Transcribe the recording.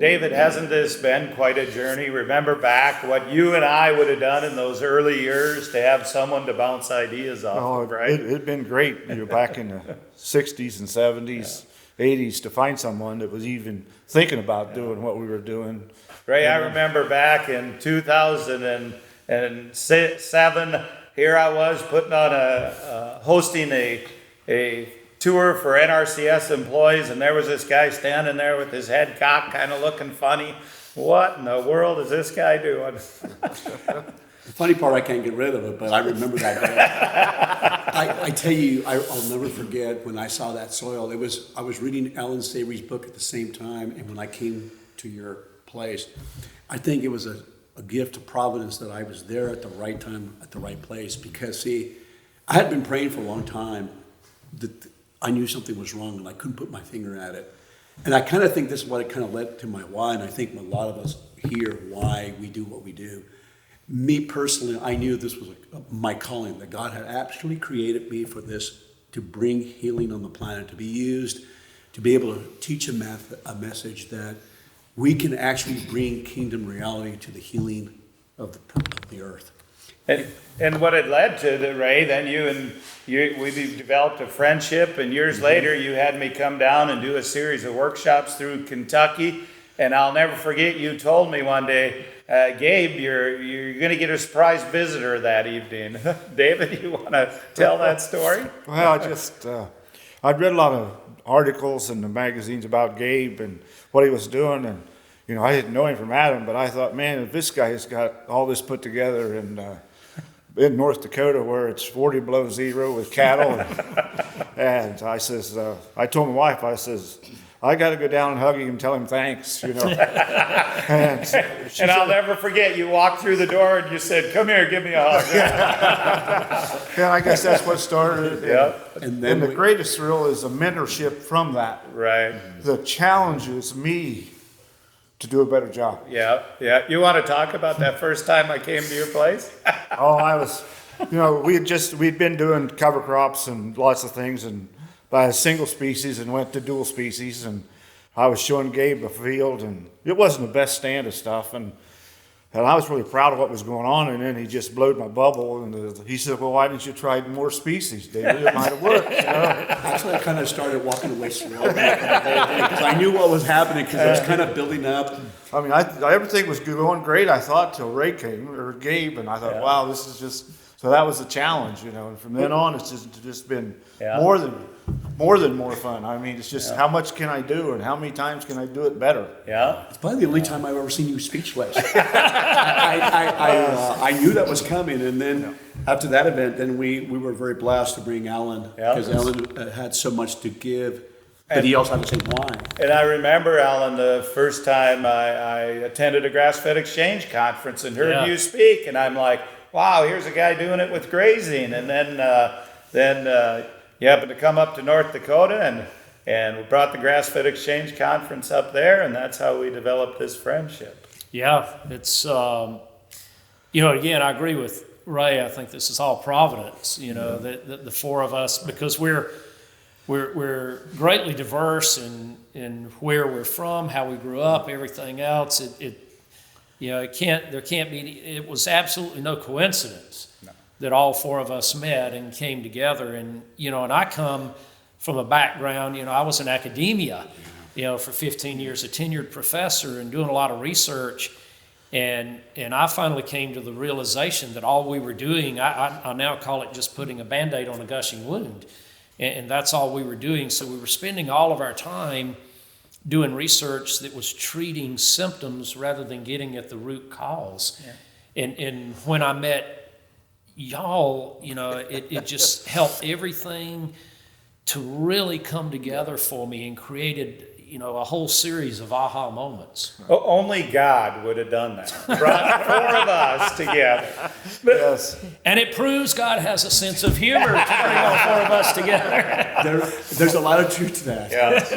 David, hasn't this been quite a journey? Remember back what you and I would have done in those early years to have someone to bounce ideas off of, right? It'd been great, back in the 60s and 70s, 80s, to find someone that was even thinking about doing what we were doing. Ray, I remember back in 2007, here I was putting on hosting a tour for NRCS employees, and there was this guy standing there with his head cocked, kind of looking funny. What in the world is this guy doing? The funny part, I can't get rid of it, but I remember that day. I tell you, I'll never forget when I saw that soil. I was reading Alan Savory's book at the same time, and when I came to your place, I think it was a gift of Providence that I was there at the right time, at the right place. Because, see, I had been praying for a long time that I knew something was wrong, and I couldn't put my finger at it. And I kind of think this is what it kind of led to my why, and I think a lot of us here why we do what we do. Me personally, I knew this was my calling, that God had actually created me for this, to bring healing on the planet, to be used, to be able to teach a message that we can actually bring kingdom reality to the healing of the earth. And what it led to, Ray, then we developed a friendship, and years later you had me come down and do a series of workshops through Kentucky. And I'll never forget, you told me one day, Gabe, you're going to get a surprise visitor that evening. David, you want to tell that story? Well, I'd read a lot of articles in the magazines about Gabe and what he was doing, and I didn't know him from Adam, but I thought, man, if this guy has got all this put together in North Dakota where it's 40 below zero with cattle, and I says, I told my wife, I says, I got to go down and hug him and tell him thanks, And I'll never forget, you walked through the door and you said, come here, give me a hug. Yeah, I guess that's what started it. Yep. And the greatest thrill is the mentorship from that. Right. The challenges me to do a better job. Yeah. You want to talk about that first time I came to your place? Oh, I was, we'd been doing cover crops and lots of things, and by a single species and went to dual species, and I was showing Gabe a field, and it wasn't the best stand of stuff, and I was really proud of what was going on, and then he just blowed my bubble, and he said, well, why didn't you try more species, David? It might have worked, Actually, I kind of started walking away slowly because I knew what was happening, because it was kind of building up. I mean, everything was going great, I thought, till Ray came, or Gabe, and I thought, wow, this is just, so that was a challenge, and from then on, it's just been more than more fun. I mean, it's just how much can I do, and how many times can I do it better? Yeah. It's probably the only time I've ever seen you speechless. I knew that was coming, and then after that event, then we were very blessed to bring Alan, because Alan had so much to give, but he also had to say why. And I remember, Alan, the first time I attended a grass-fed exchange conference and heard you speak, and I'm like, wow, here's a guy doing it with grazing. And then you happened to come up to North Dakota, and we brought the grass-fed exchange conference up there, and that's how we developed this friendship. Yeah, it's, again, I agree with Ray. I think this is all providence, the four of us, because we're greatly diverse in where we're from, how we grew up, everything else. It was absolutely no coincidence that all four of us met and came together. And I come from a background, I was in academia, for 15 years, a tenured professor and doing a lot of research. And I finally came to the realization that all we were doing, I now call it just putting a Band-Aid on a gushing wound. And that's all we were doing. So we were spending all of our time doing research that was treating symptoms rather than getting at the root cause. Yeah. And when I met y'all, it just helped everything to really come together for me and created, a whole series of aha moments. Only God would have done that. Brought four of us together. Yes. And it proves God has a sense of humor to bring all four of us together. There's a lot of truth to that. Yes.